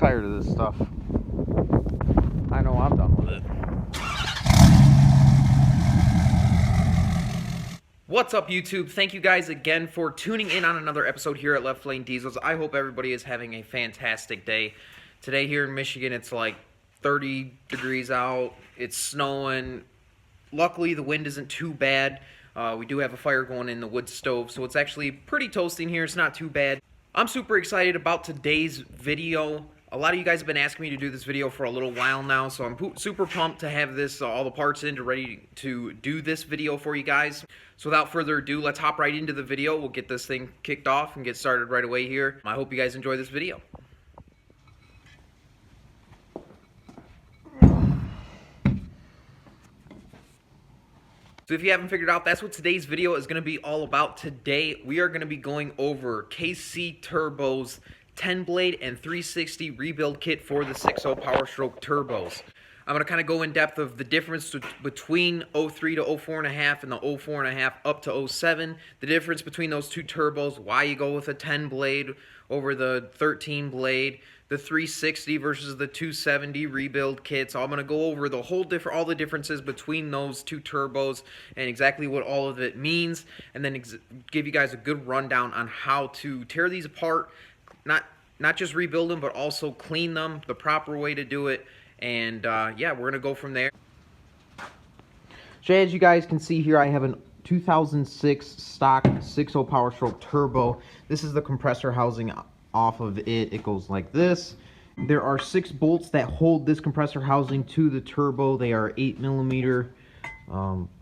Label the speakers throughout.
Speaker 1: tired of this stuff. I know I'm done with it.
Speaker 2: What's up, YouTube? Thank you guys again for tuning in on another episode here at Left Lane Diesels. I hope everybody is having a fantastic day. Today here in Michigan, it's like 30 degrees out. It's snowing. Luckily, the wind isn't too bad. We do have a fire going in the wood stove, so it's actually pretty toasting here. It's not too bad. I'm super excited about today's video. A lot of you guys have been asking me to do this video for a little while now, so I'm super pumped to have this, all the parts in, ready to do this video for you guys. So without further ado, let's hop right into the video. We'll get this thing kicked off and get started right away here. I hope you guys enjoy this video. So if you haven't figured out, that's what today's video is going to be all about. Today, we are going to be going over KC Turbo's 10-blade and 360 rebuild kit for the 6.0 Power Stroke turbos. I'm going to kind of go in depth of the difference between 03 to 04.5 and the 04.5 up to 07, the difference between those two turbos, why you go with a 10-blade over the 13-blade, the 360 versus the 270 rebuild kits. I'm going to go over all the differences between those two turbos and exactly what all of it means, and then give you guys a good rundown on how to tear these apart, not just rebuild them, but also clean them, the proper way to do it. And yeah, we're going to go from there.
Speaker 1: So as you guys can see here, I have a 2006 stock 6.0 Power Stroke turbo. This is the compressor housing off of it. It goes like this. There are 6 bolts that hold this compressor housing to the turbo. They are 8mm.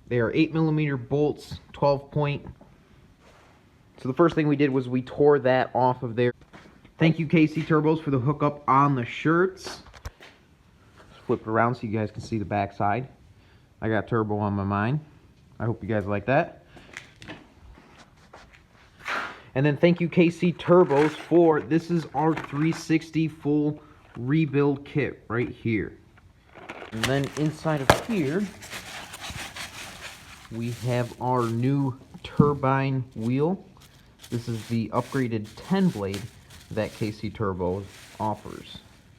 Speaker 1: They are 8mm bolts, 12 point. So the first thing we did was we tore that off of there. Thank you, KC Turbos, for the hookup on the shirts. Flip it around so you guys can see the back side. I got turbo on my mind. I hope you guys like that. And then thank you, KC Turbos, for this is our 360 full rebuild kit right here. And then inside of here, we have our new turbine wheel. This is the upgraded 10-blade that KC Turbo offers.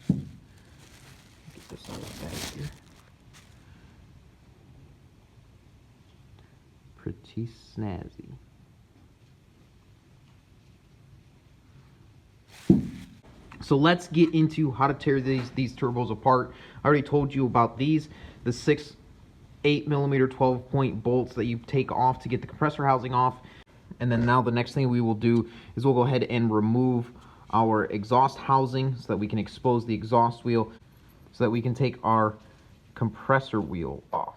Speaker 1: Get this out of the bag here. Pretty snazzy. So let's get into how to tear these turbos apart. I already told you about these, the 6 8mm 12-point bolts that you take off to get the compressor housing off. And then now the next thing we will do is we'll go ahead and remove our exhaust housing so that we can expose the exhaust wheel so that we can take our compressor wheel off.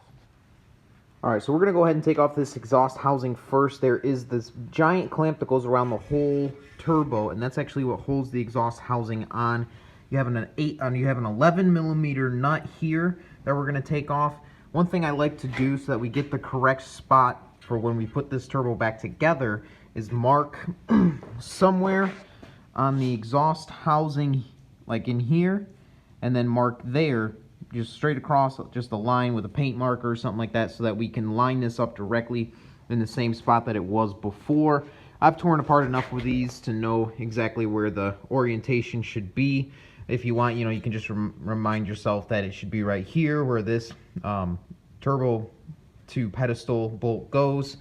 Speaker 1: Alright, so we're going to go ahead and take off this exhaust housing first. There is this giant clamp that goes around the whole turbo, and that's actually what holds the exhaust housing on. You have an 11mm nut here that we're going to take off. One thing I like to do so that we get the correct spot for when we put this turbo back together is mark somewhere on the exhaust housing, like in here, and then mark there, just straight across, just a line with a paint marker or something like that, so that we can line this up directly in the same spot that it was before. I've torn apart enough with these to know exactly where the orientation should be. If you want, you can just remind yourself that it should be right here where this turbo to pedestal bolt goes.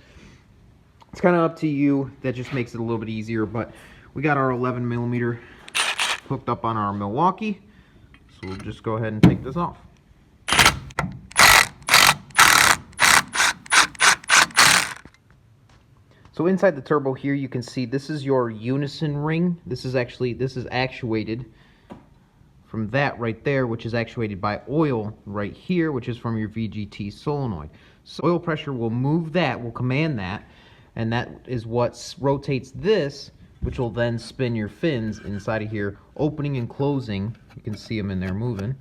Speaker 1: It's kind of up to you. That just makes it a little bit easier, but we got our 11mm hooked up on our Milwaukee, so we'll just go ahead and take this off. So inside the turbo here, you can see this is your Unison ring. This is actuated from that right there, which is actuated by oil right here, which is from your VGT solenoid. So oil pressure will move that, will command that, and that is what rotates this, which will then spin your fins inside of here, opening and closing. You can see them in there moving,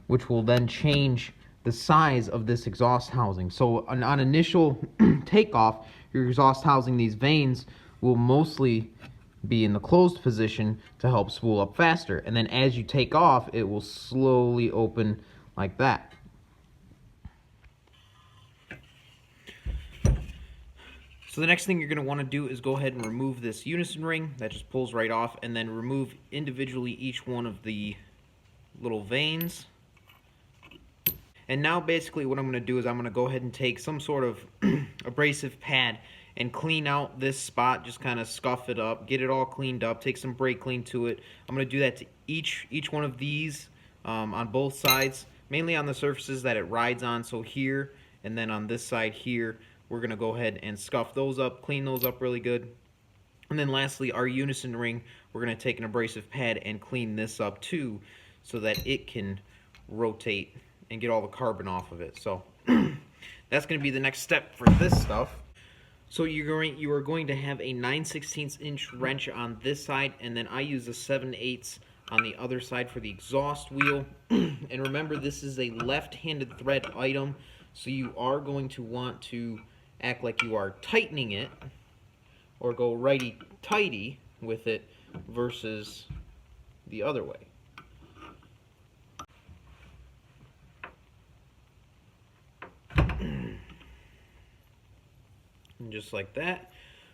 Speaker 1: which will then change the size of this exhaust housing. So on initial takeoff, your exhaust housing, these vanes, will mostly be in the closed position to help spool up faster. And then as you take off, it will slowly open like that.
Speaker 2: So the next thing you're going to want to do is go ahead and remove this Unison ring that just pulls right off, and then remove individually each one of the little vanes. And now basically what I'm going to do is I'm going to go ahead and take some sort of abrasive pad and clean out this spot, just kind of scuff it up, get it all cleaned up, take some brake clean to it. I'm going to do that to each one of these on both sides, mainly on the surfaces that it rides on, so here and then on this side here, we're going to go ahead and scuff those up, clean those up really good. And then lastly, our Unison ring, we're going to take an abrasive pad and clean this up too, so that it can rotate and get all the carbon off of it. So that's going to be the next step for this stuff. So you are going to have a 9/16 inch wrench on this side, and then I use a 7/8 on the other side for the exhaust wheel. And remember, this is a left-handed thread item, so you are going to want to act like you are tightening it, or go righty-tighty with it versus the other way. And just like that.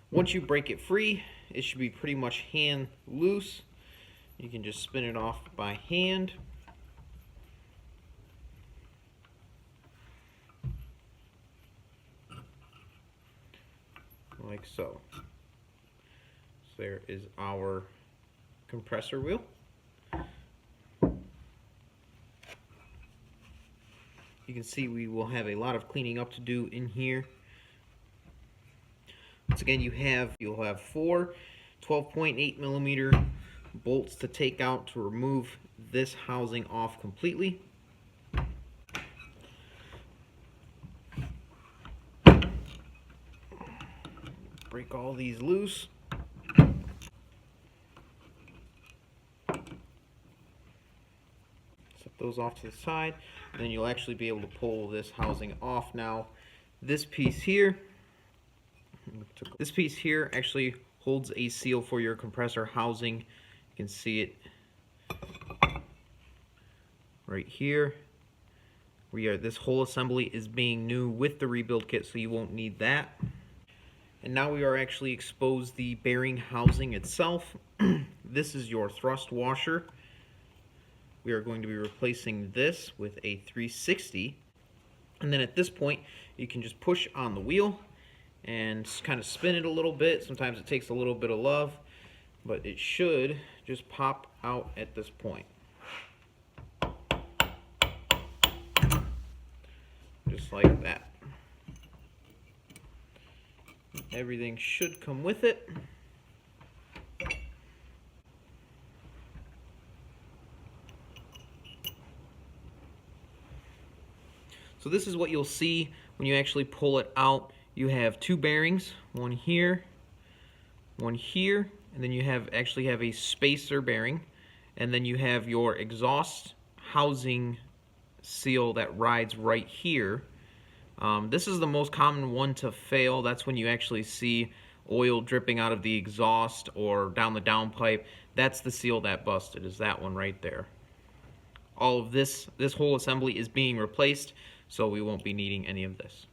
Speaker 2: Once you break it free, it should be pretty much hand loose. You can just spin it off by hand. Like so. So there is our compressor wheel. You can see we will have a lot of cleaning up to do in here. Once again, you'll have 4 12.8 millimeter bolts to take out to remove this housing off completely. Break all these loose. Set those off to the side, and then you'll actually be able to pull this housing off now. This piece here actually holds a seal for your compressor housing. You can see it right here. This whole assembly is being new with the rebuild kit, so you won't need that. And now we are actually exposed the bearing housing itself. This is your thrust washer. We are going to be replacing this with a 360. And then at this point, you can just push on the wheel and just kind of spin it a little bit. Sometimes it takes a little bit of love, but it should just pop out at this point. Just like that. Everything should come with it. So this is what you'll see when you actually pull it out. You have 2 bearings, one here, and then you actually have a spacer bearing, and then you have your exhaust housing seal that rides right here. This is the most common one to fail. That's when you actually see oil dripping out of the exhaust or down the downpipe. That's the seal that busted, is that one right there. All of this whole assembly is being replaced, so we won't be needing any of this.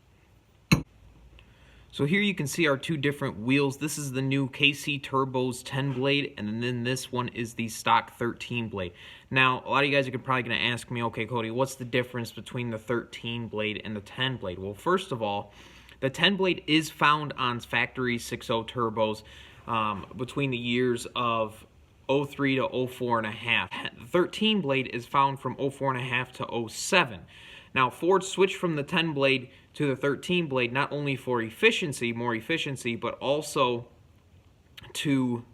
Speaker 2: So here you can see our 2 different wheels. This is the new KC Turbos 10 blade, and then this one is the stock 13 blade. Now, a lot of you guys are probably going to ask me, okay, Cody, what's the difference between the 13 blade and the 10 blade? Well, first of all, the 10 blade is found on factory 6.0 turbos between the years of 03 to 04.5. The 13 blade is found from 04.5 to 07. Now, Ford switched from the 10 blade to the 13 blade not only for more efficiency, but also to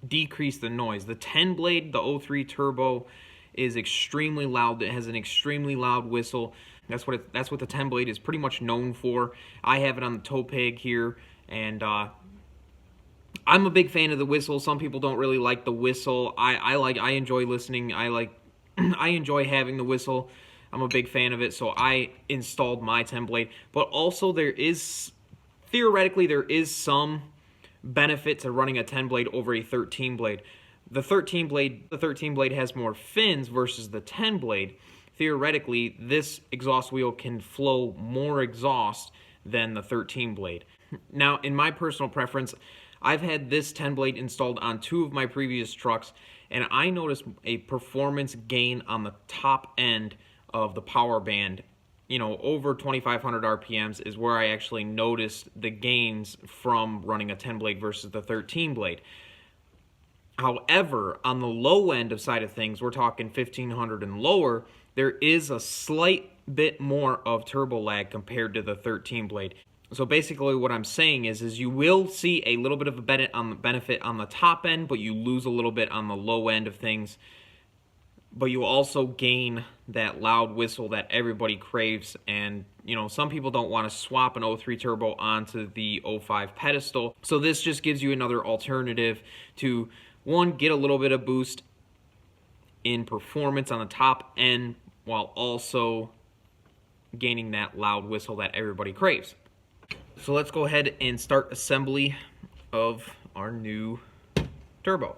Speaker 2: decrease the noise. The 10 blade, the 03 turbo, is extremely loud. It has an extremely loud whistle. That's what the 10 blade is pretty much known for. I have it on the tow peg here, and I'm a big fan of the whistle. Some people don't really like the whistle. I enjoy listening. I enjoy having the whistle. I'm a big fan of it, so I installed my 10 blade. But also theoretically there is some benefit to running a 10 blade over a 13 blade. The 13 blade has more fins versus the 10 blade. Theoretically, this exhaust wheel can flow more exhaust than the 13 blade. Now, in my personal preference, I've had this 10 blade installed on 2 of my previous trucks, and I noticed a performance gain on the top end of the power band. You know, over 2,500 RPMs is where I actually noticed the gains from running a 10 blade versus the 13 blade. However, on the low end of side of things, we're talking 1,500 and lower, there is a slight bit more of turbo lag compared to the 13 blade. So basically what I'm saying is you will see a little bit of a benefit on the top end, but you lose a little bit on the low end of things. But you also gain that loud whistle that everybody craves. And, you know, some people don't want to swap an 03 turbo onto the 05 pedestal. So this just gives you another alternative to, one, get a little bit of boost in performance on the top end while also gaining that loud whistle that everybody craves. So let's go ahead and start assembly of our new turbo.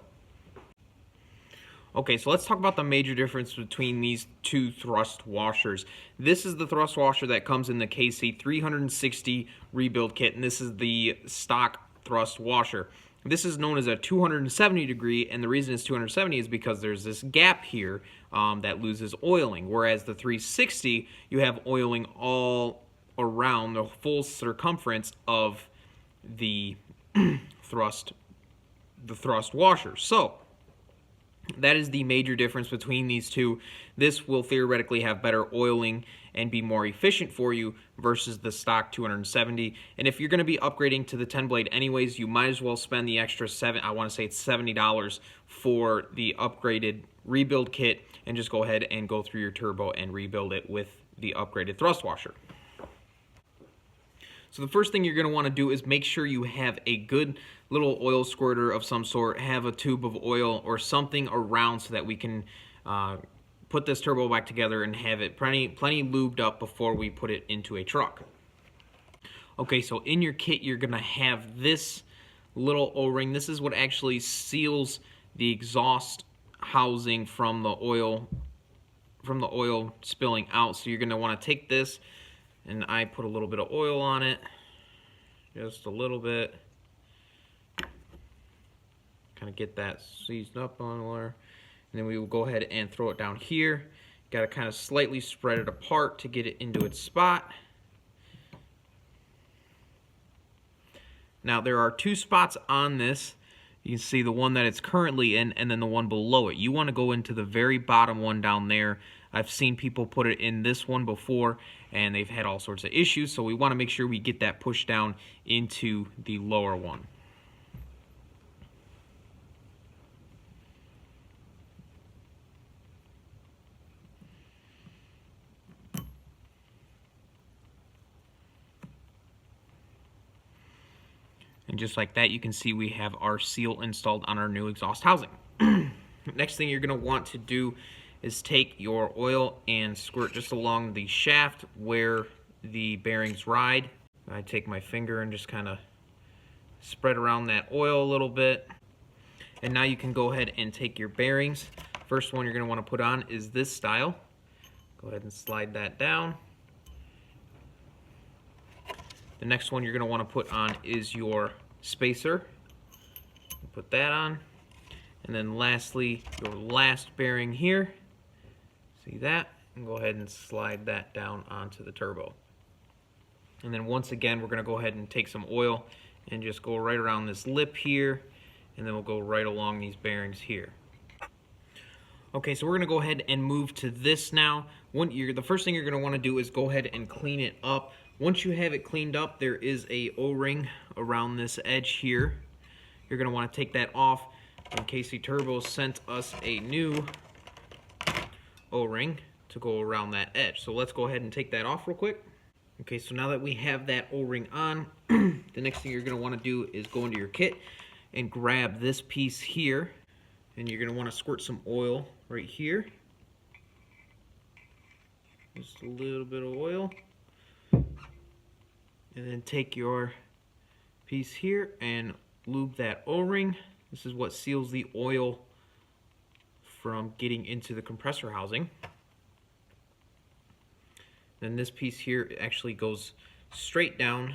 Speaker 2: Okay, so let's talk about the major difference between these two thrust washers. This is the thrust washer that comes in the KC 360 rebuild kit, and this is the stock thrust washer. This is known as a 270 degree, and the reason it's 270 is because there's this gap here that loses oiling, whereas the 360, you have oiling all around the full circumference of the thrust washer. So that is the major difference between these two. This will theoretically have better oiling and be more efficient for you versus the stock 270. And if you're going to be upgrading to the 10 blade anyways, you might as well spend the extra I want to say it's $70 for the upgraded rebuild kit, and just go ahead and go through your turbo and rebuild it with the upgraded thrust washer. So the first thing you're going to want to do is make sure you have a good little oil squirter of some sort, have a tube of oil or something around so that we can put this turbo back together and have it plenty lubed up before we put it into a truck. Okay, so in your kit you're going to have this little O-ring. This is what actually seals the exhaust housing from the oil spilling out. So you're going to want to take this, and I put a little bit of oil on it, just a little bit, kind of get that seized up on there, and then we will go ahead and throw it down here. Got to kind of slightly spread it apart to get it into its spot. Now there are two spots on this. You can see the one that it's currently in and then the one below it. You want to go into the very bottom one down there. I've seen people put it in this one before and they've had all sorts of issues, so we want to make sure we get that pushed down into the lower one. And just like that, you can see we have our seal installed on our new exhaust housing. Next thing you're going to want to do is take your oil and squirt just along the shaft where the bearings ride. I take my finger and just kind of spread around that oil a little bit. And now you can go ahead and take your bearings. First one you're going to want to put on is this style. Go ahead and slide that down. The next one you're going to want to put on is your spacer. Put that on. And then lastly, your last bearing here. See that? And go ahead and slide that down onto the turbo. And then once again, we're going to go ahead and take some oil and just go right around this lip here. And then we'll go right along these bearings here. Okay, so we're going to go ahead and move to this now. The first thing you're going to want to do is go ahead and clean it up. Once you have it cleaned up, there is a O-ring around this edge here. You're going to want to take that off. And KC Turbo sent us a new O-ring to go around that edge. So let's go ahead and take that off real quick. Okay, so now that we have that O-ring on, the next thing you're going to want to do is go into your kit and grab this piece here. And you're going to want to squirt some oil right here. Just a little bit of oil. And then take your piece here and lube that O-ring. This is what seals the oil from getting into the compressor housing. Then this piece here actually goes straight down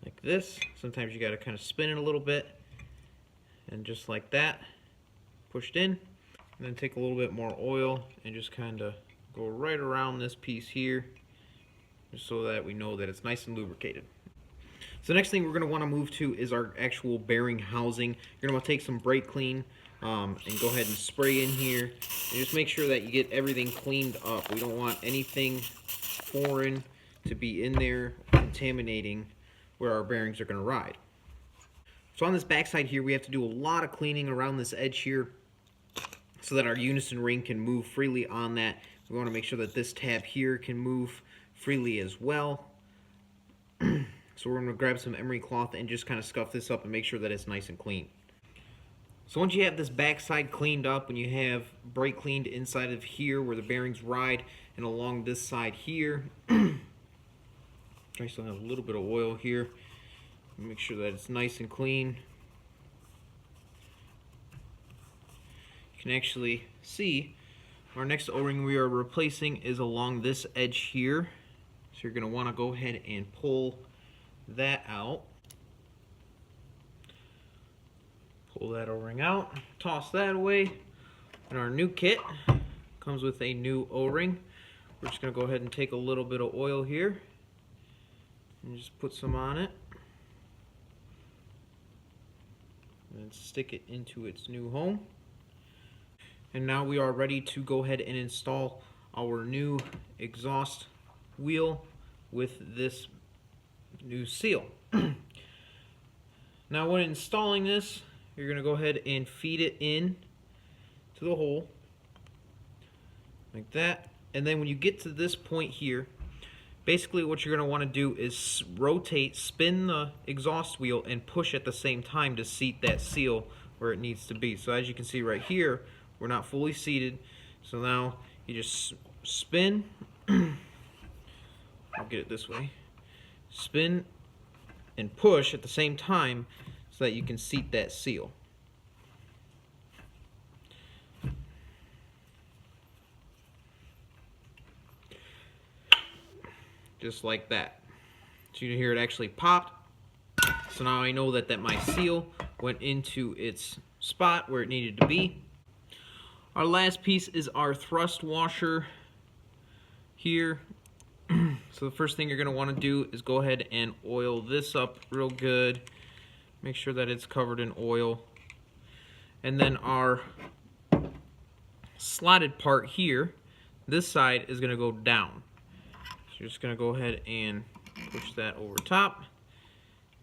Speaker 2: like this. Sometimes you got to kind of spin it a little bit. And just like that, pushed in. And then take a little bit more oil and just kind of go right around this piece here, just so that we know that it's nice and lubricated. So the next thing we're going to want to move to is our actual bearing housing. You're going to want to take some brake clean and go ahead and spray in here. And just make sure that you get everything cleaned up. We don't want anything foreign to be in there contaminating where our bearings are going to ride. So on this backside here, we have to do a lot of cleaning around this edge here so that our Unison ring can move freely on that. We want to make sure that this tab here can move freely as well. So we're going to grab some emery cloth and just kind of scuff this up and make sure that it's nice and clean. So once you have this backside cleaned up and you have brake cleaned inside of here where the bearings ride and along this side here, I still have a little bit of oil here. Make sure that it's nice and clean. You can actually see our next O-ring we are replacing is along this edge here. So you're going to want to go ahead and pull that out. Pull that O-ring out, toss that away, and our new kit comes with a new O-ring. We're just going to go ahead and take a little bit of oil here and just put some on it and stick it into its new home. And now we are ready to go ahead and install our new exhaust wheel with this new seal. Now when installing this, you're going to go ahead and feed it in to the hole like that. And then when you get to this point here, basically what you're going to want to do is rotate, spin the exhaust wheel and push at the same time to seat that seal where it needs to be. So as you can see right here, we're not fully seated. So now you just spin. I'll get it this way. Spin and push at the same time so that you can seat that seal. Just like that. So you can hear it actually popped. So now I know that my seal went into its spot where it needed to be. Our last piece is our thrust washer here. So the first thing you're going to want to do is go ahead and oil this up real good. Make sure that it's covered in oil. And then our slotted part here, this side is going to go down. So you're just going to go ahead and push that over top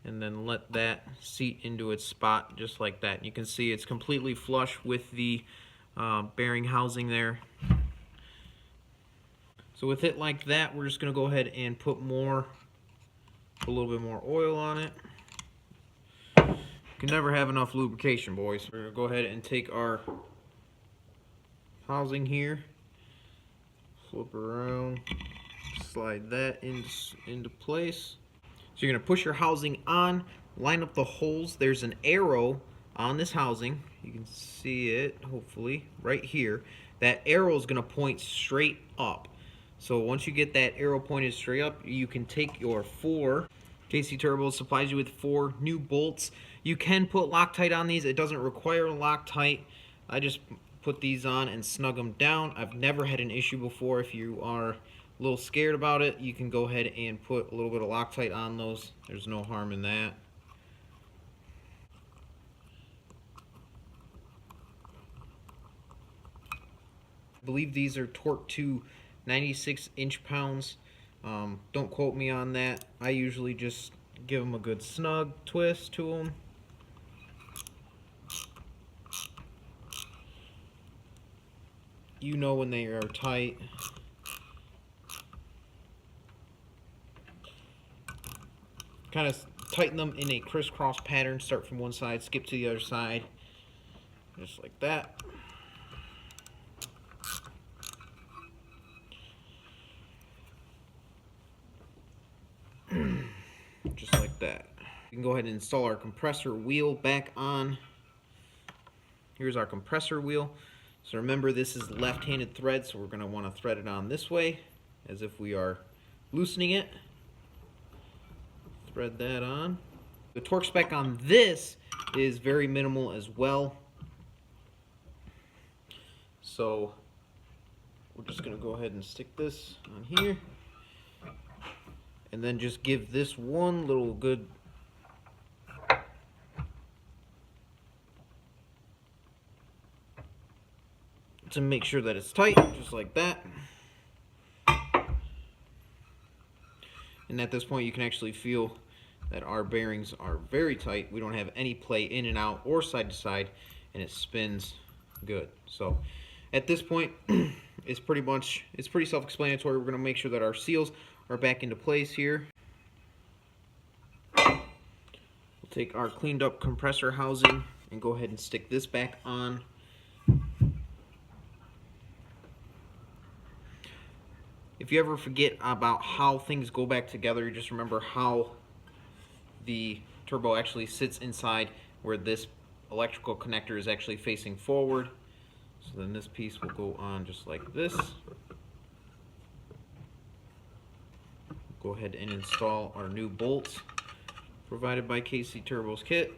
Speaker 2: and then let that seat into its spot just like that. You can see it's completely flush with the bearing housing there. So with it like that, we're just going to go ahead and put a little bit more oil on it. You can never have enough lubrication, boys. We're going to go ahead and take our housing here, flip it around, slide that into place. So you're going to push your housing on, line up the holes. There's an arrow on this housing. You can see it, hopefully, right here. That arrow is going to point straight up. So once you get that arrow pointed straight up, you can take your 4. KC Turbo supplies you with 4 new bolts. You can put Loctite on these. It doesn't require Loctite. I just put these on and snug them down. I've never had an issue before. If you are a little scared about it, you can go ahead and put a little bit of Loctite on those. There's no harm in that. I believe these are torqued to 96 inch-pounds. Don't quote me on that. I usually just give them a good snug twist to them. You know when they are tight. Kind of tighten them in a crisscross pattern. Start from one side, skip to the other side. Just like that. Just like that. We can go ahead and install our compressor wheel back on. Here's our compressor wheel. So remember, this is left-handed thread, so we're going to want to thread it on this way as if we are loosening it. Thread that on. The torque spec on this is very minimal as well. So we're just going to go ahead and stick this on here. And then just give this one little good to make sure that it's tight, just like that. And at this point you can actually feel that our bearings are very tight. We don't have any play in and out or side to side, and it spins good. So at this point it's pretty self-explanatory. We're going to make sure that our seals are back into place here. We'll take our cleaned up compressor housing and go ahead and stick this back on. If you ever forget about how things go back together, just remember how the turbo actually sits inside, where this electrical connector is actually facing forward. So then this piece will go on just like this. Go ahead and install our new bolts provided by KC Turbo's kit.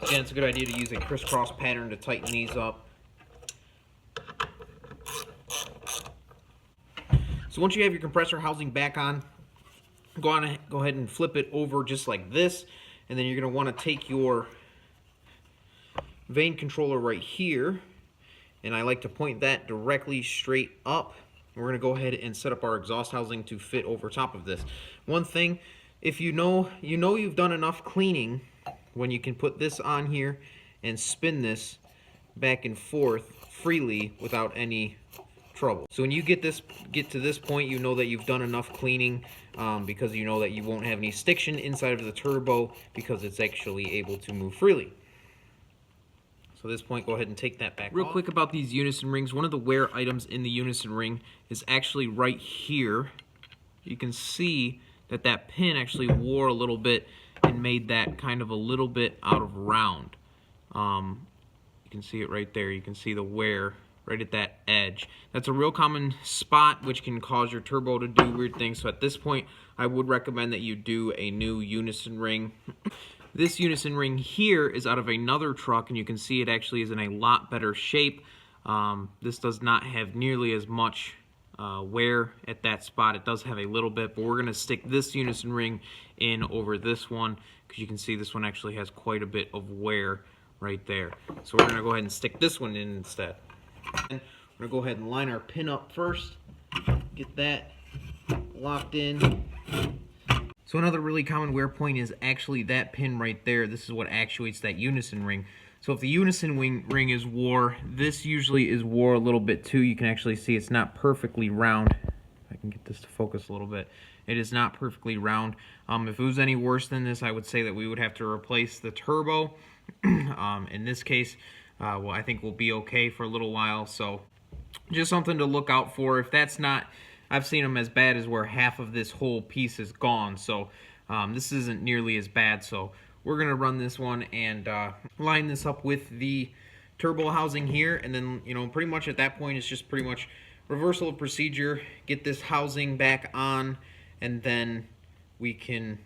Speaker 2: Again, it's a good idea to use a crisscross pattern to tighten these up. So once you have your compressor housing back on, go ahead and flip it over just like this, and then you're going to want to take your vane controller right here, and I like to point that directly straight up. We're going to go ahead and set up our exhaust housing to fit over top of this. One thing, if you know you've done enough cleaning when you can put this on here and spin this back and forth freely without any trouble. So when you get to this point, you know that you've done enough cleaning, because you know that you won't have any stiction inside of the turbo because it's actually able to move freely. So at this point, go ahead and take that back off. Real quick about these Unison rings, one of the wear items in the Unison ring is actually right here. You can see that that pin actually wore a little bit and made that kind of a little bit out of round. You can see it right there. You can see the wear right at that edge. That's a real common spot which can cause your turbo to do weird things. So at this point, I would recommend that you do a new Unison ring. This Unison ring here is out of another truck, and you can see it actually is in a lot better shape. This does not have nearly as much wear at that spot. It does have a little bit, but we're going to stick this Unison ring in over this one, because you can see this one actually has quite a bit of wear right there. So we're going to go ahead and stick this one in instead. And we're going to go ahead and line our pin up first, get that locked in. So another really common wear point is actually that pin right there. This is what actuates that Unison ring. So if the Unison ring is wore, this usually is wore a little bit too. You can actually see it's not perfectly round. If I can get this to focus a little bit. It is not perfectly round. If it was any worse than this, I would say that we would have to replace the turbo. In this case, well, I think we'll be okay for a little while. So just something to look out for. If that's not, I've seen them as bad as where half of this whole piece is gone. So this isn't nearly as bad. So we're going to run this one and line this up with the turbo housing here. And then, you know, pretty much at that point, it's just pretty much reversal of procedure. Get this housing back on, and then we can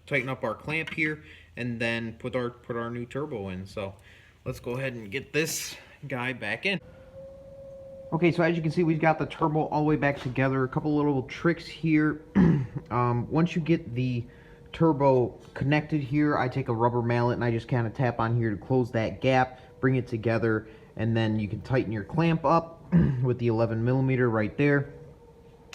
Speaker 2: tighten up our clamp here and then put our new turbo in. So let's go ahead and get this guy back in.
Speaker 1: Okay, so as you can see, we've got the turbo all the way back together. A couple little tricks here. Once you get the turbo connected here, I take a rubber mallet and I just kind of tap on here to close that gap, bring it together, and then you can tighten your clamp up with the 11mm right there.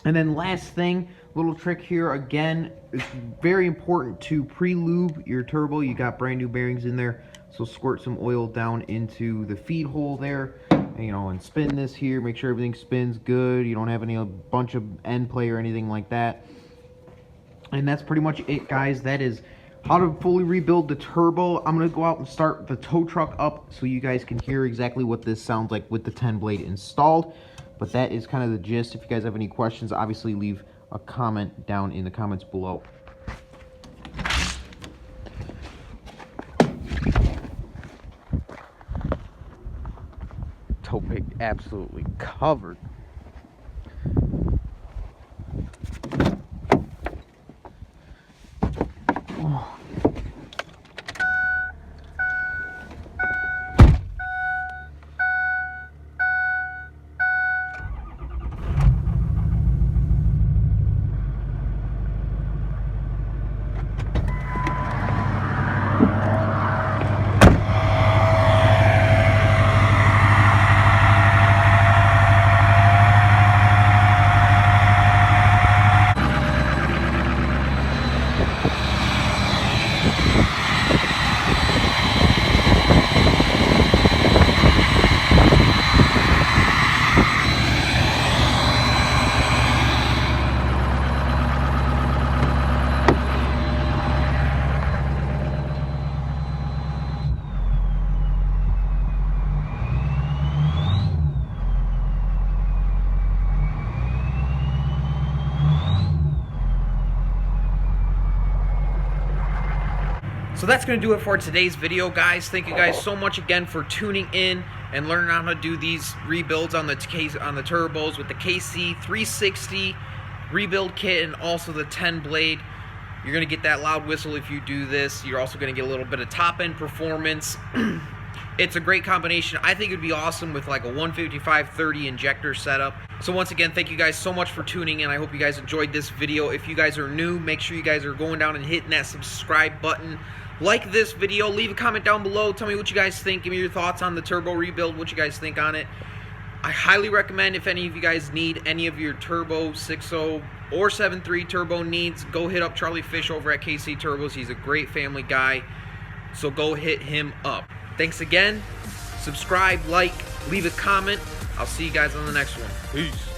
Speaker 1: And then last thing, little trick here, again, it's very important to pre-lube your turbo. You got brand new bearings in there, so squirt some oil down into the feed hole there, you know, and spin this here. Make sure everything spins good. You don't have a bunch of end play or anything like that. And that's pretty much it, guys. That is how to fully rebuild the turbo. I'm going to go out and start the tow truck up so you guys can hear exactly what this sounds like with the 10 blade installed. But that is kind of the gist. If you guys have any questions, obviously leave a comment down in the comments below. Tow pig absolutely covered.
Speaker 2: So that's going to do it for today's video, guys. Thank you guys so much again for tuning in and learning how to do these rebuilds on the turbos with the KC 360 rebuild kit and also the 10 blade. You're going to get that loud whistle if you do this. You're also going to get a little bit of top end performance. It's a great combination. I think it would be awesome with like a 155/30 injector setup. So once again, thank you guys so much for tuning in. I hope you guys enjoyed this video. If you guys are new, make sure you guys are going down and hitting that subscribe button. Like this video, leave a comment down below. Tell me what you guys think. Give me your thoughts on the turbo rebuild, what you guys think on it. I highly recommend, if any of you guys need any of your turbo 6.0 or 7.3 turbo needs, go hit up Charlie Fish over at KC Turbos. He's a great family guy, so go hit him up. Thanks again. Subscribe, like, leave a comment. I'll see you guys on the next one. Peace.